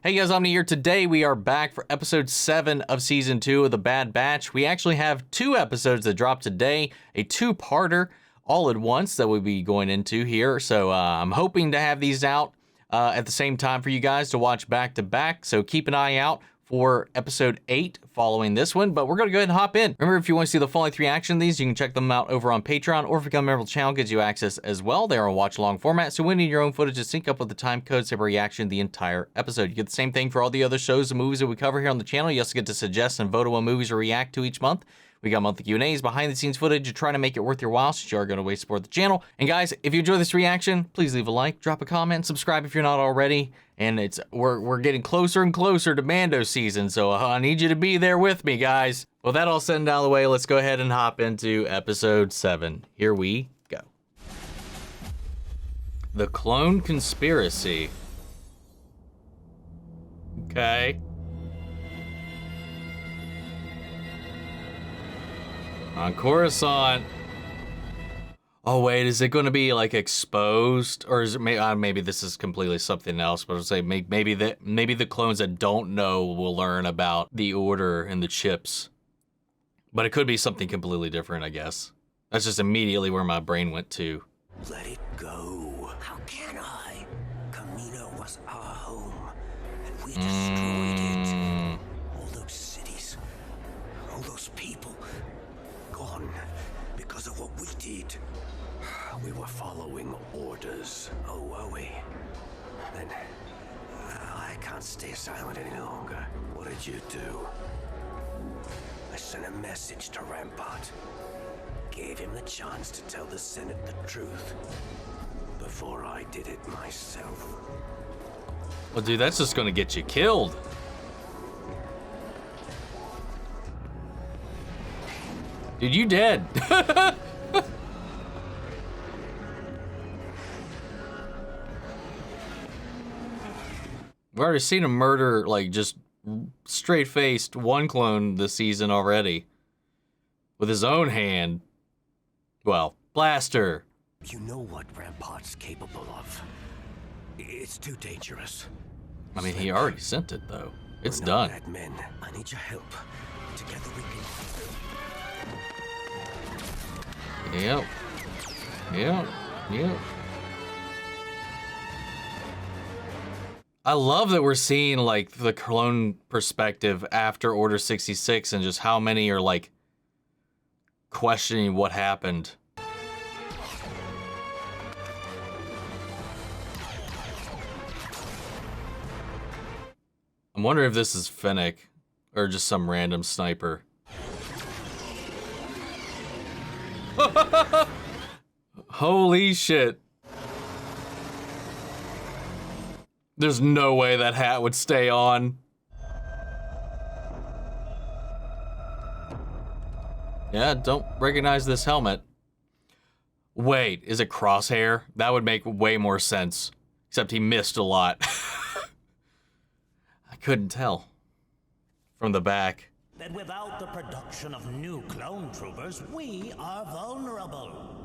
Hey guys, Omni here. Today we are back for episode 7 of season 2 of The Bad Batch. We actually have 2 episodes that drop today, a 2-parter all at once that we'll be going into here. So I'm hoping to have these out at the same time for you guys to watch back to back. So keep an eye out for episode 8 following this one, but we're going to go ahead and hop in. Remember, if you want to see the full length reaction of these, you can check them out over on Patreon, or if you become a member of the channel, gives you access as well. They are in watch-along format, so when you need your own footage to sync up with the time codes of reaction the entire episode. You get the same thing for all the other shows and movies that we cover here on the channel. You also get to suggest and vote on what movies we react to each month. We got monthly Q&As, behind-the-scenes footage to try to make it worth your while, since you are going to way support the channel. And guys, if you enjoy this reaction, please leave a like, drop a comment, subscribe if you're not already. And we're getting closer and closer to Mando season, so I need you to be there with me, guys. Well, that all said and down the way, let's go ahead and hop into episode 7. Here we go. The Clone Conspiracy. Okay. On Coruscant. Oh wait, is it going to be like exposed, or is it maybe this is completely something else? But I'll say maybe the clones that don't know will learn about the Order and the chips, but it could be something completely different, I guess. That's just immediately where my brain went to. Let it go. How can I? Kamino was our home, and we destroyed it. All those cities, all those people, gone because of what we did. We were following orders. Oh, were we? Then I can't stay silent any longer. What did you do? I sent a message to Rampart. Gave him the chance to tell the Senate the truth before I did it myself. Well, dude, that's just gonna get you killed. Dude, you dead. We've already seen him murder, like, just straight-faced one clone this season already. With his own hand. Well, blaster. You know what Rampart's capable of. It's too dangerous. I mean, he already sent it, though. It's done. Bad men. I need your help. Together we can... Yep. Yep. Yep. I love that we're seeing, like, the clone perspective after Order 66 and just how many are, like, questioning what happened. I'm wondering if this is Fennec or just some random sniper. Holy shit. There's no way that hat would stay on. Yeah, don't recognize this helmet. Wait, is it Crosshair? That would make way more sense. Except he missed a lot. I couldn't tell from the back. That without the production of new clone troopers, we are vulnerable.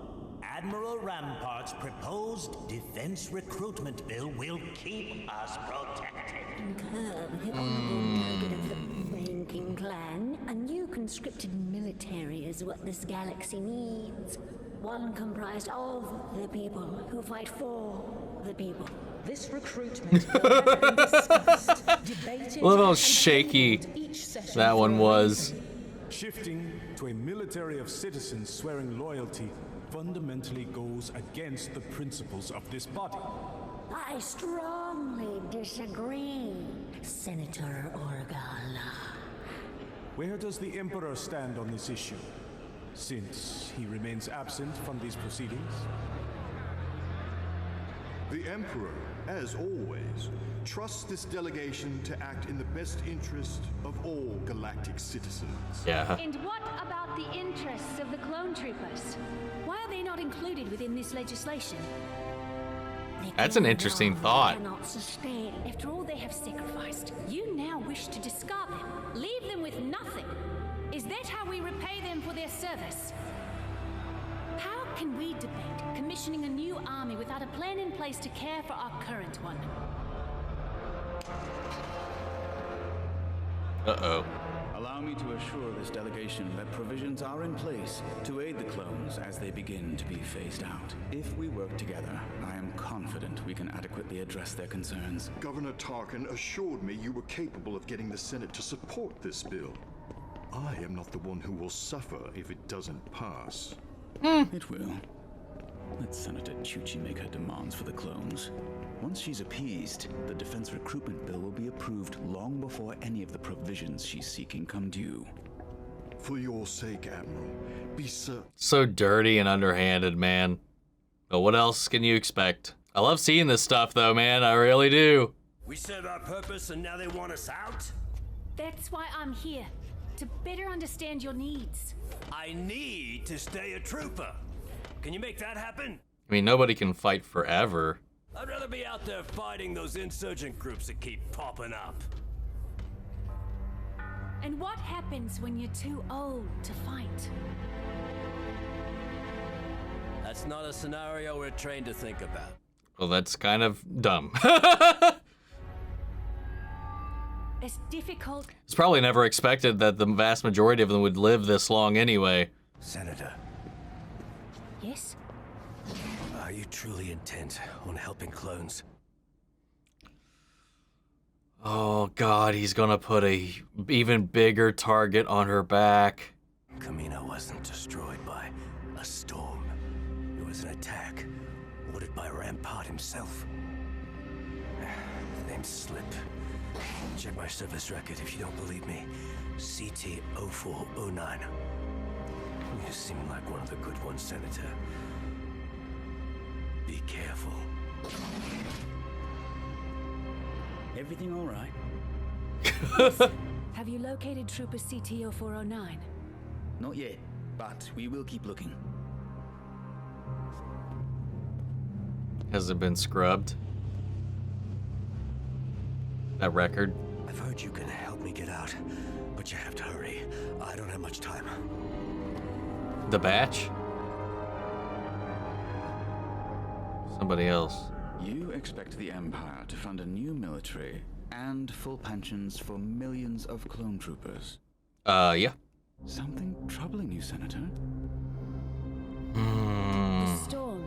Admiral Rampart's proposed defense recruitment bill will keep us protected. Curb of the Ranking Clan. A new conscripted military is what this galaxy needs. One comprised of the people who fight for the people. This recruitment bill has been discussed, debated, Look how shaky that one was. Shifting to a military of citizens swearing loyalty fundamentally goes against the principles of this body. I strongly disagree, Senator Organa. Where does the Emperor stand on this issue, since he remains absent from these proceedings? The Emperor, as always, trusts this delegation to act in the best interest of all galactic citizens. Yeah. And what about the interests of the clone troopers? Why are they not included within this legislation? That's an interesting thought. Cannot sustain. After all they have sacrificed, you now wish to discard them, leave them with nothing. Is that how we repay them for their service? How can we debate commissioning a new army without a plan in place to care for our current one? Uh-oh. Allow me to assure this delegation that provisions are in place to aid the clones as they begin to be phased out. If we work together, I am confident we can adequately address their concerns. Governor Tarkin assured me you were capable of getting the Senate to support this bill. I am not the one who will suffer if it doesn't pass. It will. Let Senator Chuchi make her demands for the clones. Once she's appeased, the defense recruitment bill will be approved long before any of the provisions she's seeking come due. For your sake, Admiral, be certain. So dirty and underhanded, man. But what else can you expect? I love seeing this stuff, though, man. I really do. We serve our purpose and now they want us out? That's why I'm here, to better understand your needs. I need to stay a trooper. Can you make that happen? I mean, nobody can fight forever. I'd rather be out there fighting those insurgent groups that keep popping up. And what happens when you're too old to fight? That's not a scenario we're trained to think about. Well, that's kind of dumb. It's difficult. It's probably never expected that the vast majority of them would live this long anyway. Senator, Yes? are you truly intent on helping clones? Oh god, he's gonna put a even bigger target on her back. Kamino wasn't destroyed by a storm. It was an attack ordered by Rampart himself. The name's Slip. Check my service record if you don't believe me. CT-0409. You seem like one of the good ones, Senator. Be careful. Everything all right? Have you located Trooper CT-0409? Not yet, but we will keep looking. Has it been scrubbed? That record? I've heard you can help me get out, but you have to hurry. I don't have much time. The batch? Somebody else. You expect the Empire to fund a new military and full pensions for millions of clone troopers. Yeah. Something troubling you, Senator? The storm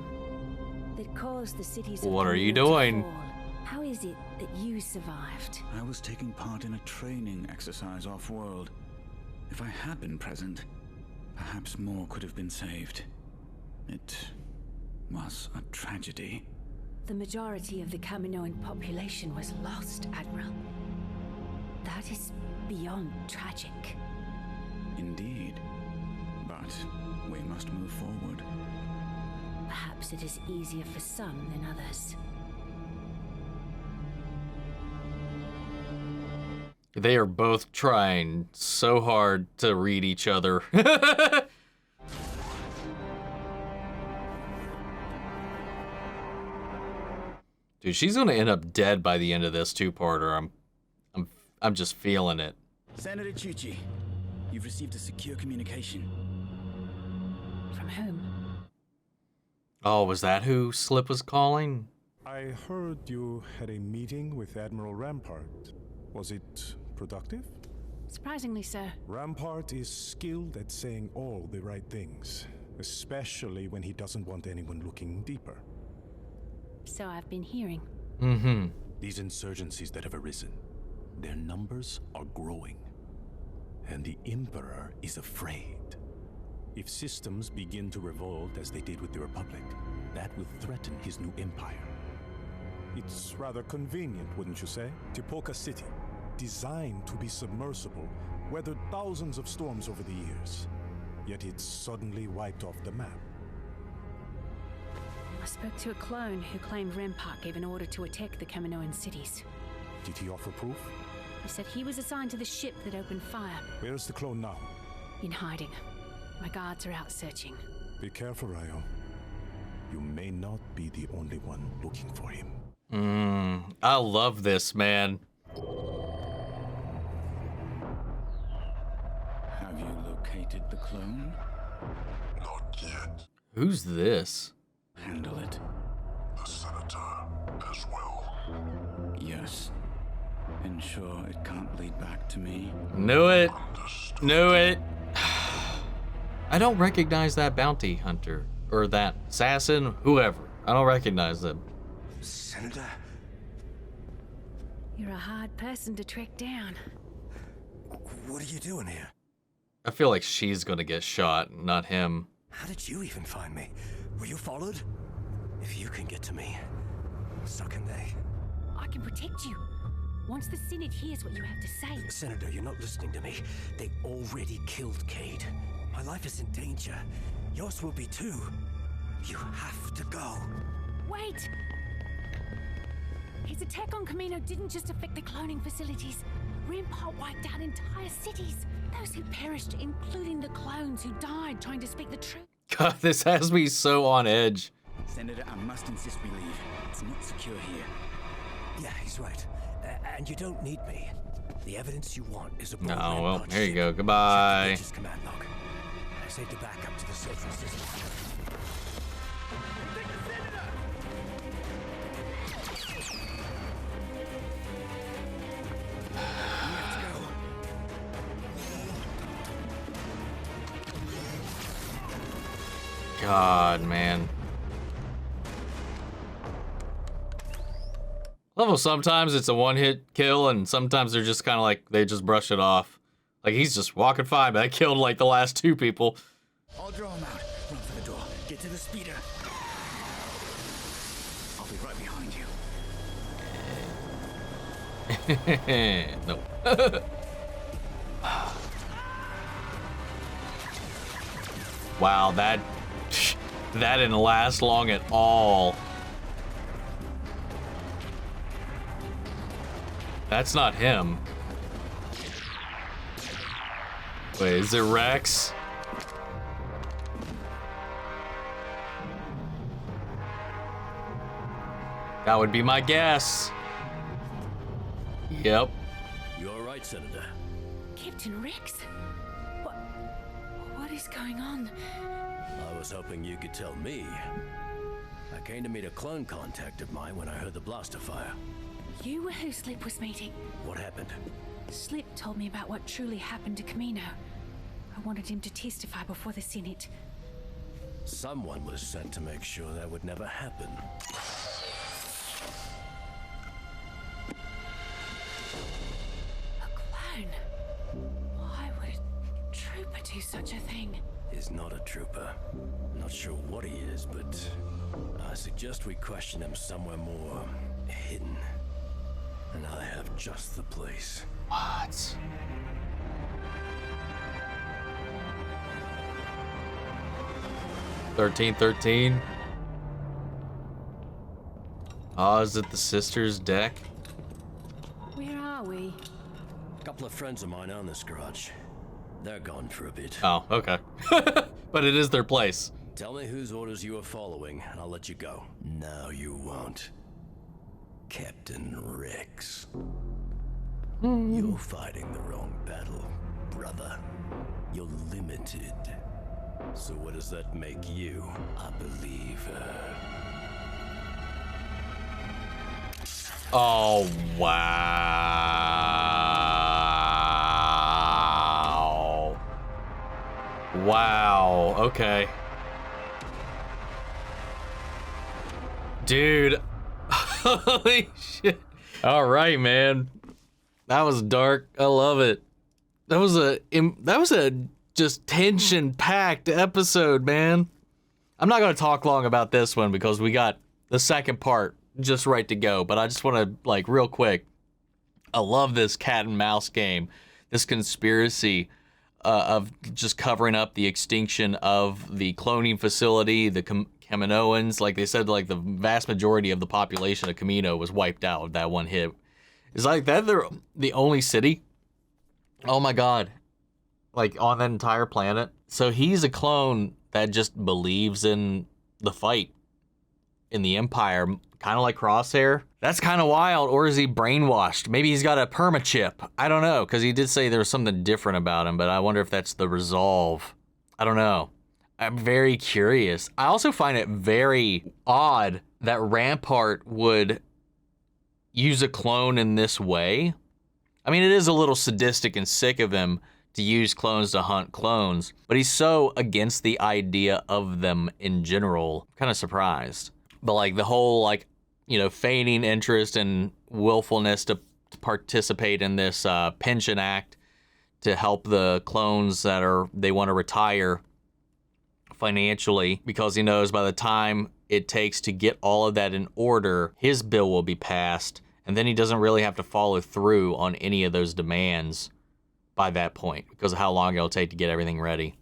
that caused the cities of What are you Kamino to doing? fall. How is it that you survived? I was taking part in a training exercise off-world. If I had been present, perhaps more could have been saved. It was a tragedy. The majority of the Kaminoan population was lost, Admiral. That is beyond tragic. Indeed. But we must move forward. Perhaps it is easier for some than others. They are both trying so hard to read each other. Dude, she's gonna end up dead by the end of this two-parter. I'm just feeling it. Senator Chuchi, you've received a secure communication. From whom? Oh, was that who Slip was calling? I heard you had a meeting with Admiral Rampart. Was it productive? Surprisingly so. Rampart is skilled at saying all the right things, especially when he doesn't want anyone looking deeper. So I've been hearing. Mm-hmm. These insurgencies that have arisen, their numbers are growing. And the Emperor is afraid. If systems begin to revolt as they did with the Republic, that will threaten his new empire. It's rather convenient, wouldn't you say? Tipoca City, designed to be submersible, weathered thousands of storms over the years. Yet it's suddenly wiped off the map. I spoke to a clone who claimed Rampart gave an order to attack the Kaminoan cities. Did he offer proof? He said he was assigned to the ship that opened fire. Where's the clone now? In hiding. My guards are out searching. Be careful, Ryo. You may not be the only one looking for him. I love this, man. Have you located the clone? Not yet. Who's this? Handle it. The Senator as well. Yes. Ensure it can't lead back to me. Knew it. Knew it. I don't recognize that bounty hunter or that assassin, whoever. I don't recognize them. Senator? You're a hard person to track down. What are you doing here? I feel like she's gonna get shot, not him. How did you even find me? Were you followed? If you can get to me, so can they. I can protect you. Once the Senate hears what you have to say. Senator, you're not listening to me. They already killed Cade. My life is in danger. Yours will be too. You have to go. Wait! His attack on Kamino didn't just affect the cloning facilities. Rampart wiped out entire cities. Those who perished, including the clones who died trying to speak the truth. God, this has me so on edge. Senator, I must insist we leave. It's not secure here. Yeah, he's right. And you don't need me. The evidence you want is a Oh, well, here you go. Goodbye. Check the command log. I saved a backup to the central system. God, man. Level, sometimes it's a one-hit kill, and sometimes they're just kind of like, they just brush it off. Like, he's just walking fine, but I killed, like, the last two people. I'll draw him out. Run for the door. Get to the speeder. I'll be right behind you. No. Wow, that didn't last long at all. That's not him. Wait, is it Rex? That would be my guess. Yep. You all right, Senator? Captain Rex? What is going on? I was hoping you could tell me. I came to meet a clone contact of mine when I heard the blaster fire. You were who Slip was meeting. What happened? Slip told me about what truly happened to Kamino. I wanted him to testify before the Senate. Someone was sent to make sure that would never happen. A clone? Why would a trooper do such a thing? He's not a trooper. Not sure what he is, but I suggest we question him somewhere more hidden. And I have just the place. What? $13. Oh, is it the sister's deck? Where are we? A couple of friends of mine own this garage. They're gone for a bit. Oh, okay. But it is their place. Tell me whose orders you are following, and I'll let you go. No, you won't. Captain Rex. You're fighting the wrong battle, brother. You're limited. So what does that make you? A believer. Oh, wow. Wow, okay. Dude. Holy shit. All right, man. That was dark. I love it. That was a just tension-packed episode, man. I'm not going to talk long about this one because we got the second part just right to go, but I just want to, like, real quick. I love this cat and mouse game, this conspiracy of just covering up the extinction of the cloning facility, the Kaminoans. Like they said, like the vast majority of the population of Kamino was wiped out with that one hit. Is like that they're the only city? Oh my god. Like on that entire planet. So he's a clone that just believes in the fight in the Empire, kind of like Crosshair. That's kind of wild. Or is he brainwashed? Maybe he's got a permachip. I don't know, because he did say there was something different about him, but I wonder if that's the resolve. I don't know. I'm very curious. I also find it very odd that Rampart would use a clone in this way. I mean, it is a little sadistic and sick of him to use clones to hunt clones, but he's so against the idea of them in general. I'm kind of surprised. But like the whole, like, you know, feigning interest and willfulness to participate in this pension act to help the clones that they want to retire financially, because he knows by the time it takes to get all of that in order, his bill will be passed, and then he doesn't really have to follow through on any of those demands by that point because of how long it'll take to get everything ready.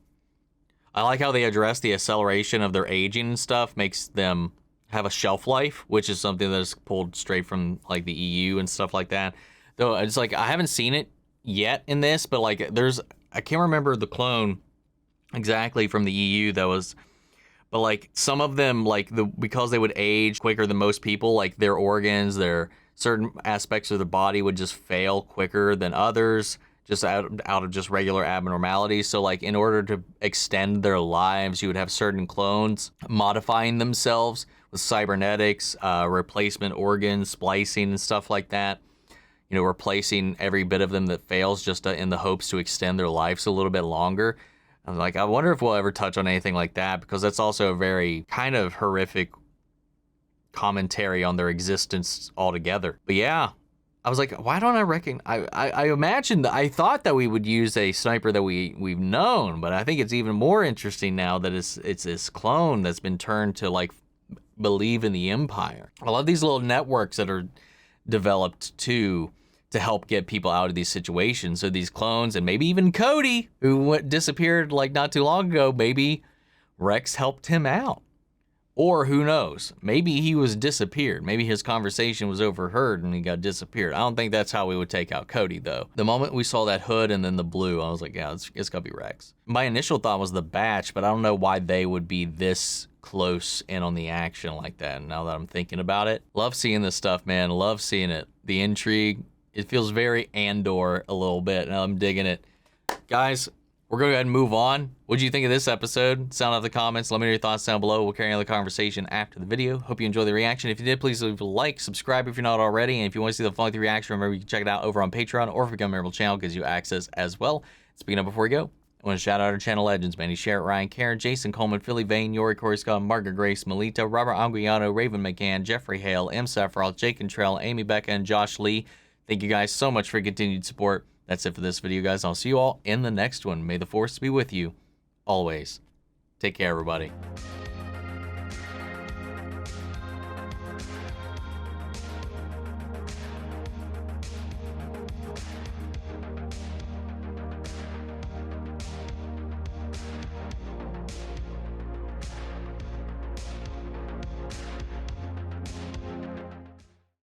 I like how they address the acceleration of their aging and stuff, makes them have a shelf life, which is something that's pulled straight from like the EU and stuff like that. Though it's like, I haven't seen it yet in this, but like I can't remember the clone exactly from the EU that was, but like some of them, like because they would age quicker than most people, like their organs, their certain aspects of the body would just fail quicker than others, just out of just regular abnormalities. So like in order to extend their lives, you would have certain clones modifying themselves with cybernetics, replacement organs, splicing and stuff like that. You know, replacing every bit of them that fails just in the hopes to extend their lives a little bit longer. I'm like, I wonder if we'll ever touch on anything like that, because that's also a very kind of horrific commentary on their existence altogether. But yeah, I was like, why don't I reckon? I imagined, I thought that we would use a sniper that we've known, but I think it's even more interesting now that it's this clone that's been turned to like believe in the Empire. I love these little networks that are developed to help get people out of these situations. So these clones, and maybe even Cody, who disappeared like not too long ago, maybe Rex helped him out. Or who knows, maybe he was disappeared. Maybe his conversation was overheard and he got disappeared. I don't think that's how we would take out Cody, though. The moment we saw that hood and then the blue, I was like, yeah, it's gotta be Rex. My initial thought was the Batch, but I don't know why they would be this close in on the action like that. Now that I'm thinking about it, love seeing this stuff, man. Love seeing it. The intrigue, it feels very Andor a little bit, and I'm digging it. Guys, we're going to go ahead and move on. What do you think of this episode? Sound out in the comments. Let me know your thoughts down below. We'll carry on the conversation after the video. Hope you enjoyed the reaction. If you did, please leave a like, subscribe if you're not already, and if you want to see the full reaction, remember you can check it out over on Patreon, or if you become a member of the channel, it gives you access as well. Speaking of, before we go, I want to shout out our channel legends, Manny Sherritt, Ryan Karen, Jason Coleman, Philly Vane, Yori Corey Scott, Margaret Grace, Melita, Robert Anguiano, Raven McCann, Jeffrey Hale, M. Sephiroth, Jake Cantrell, Amy Becca, and Josh Lee. Thank you guys so much for your continued support. That's it for this video, guys. I'll see you all in the next one. May the Force be with you always. Take care, everybody.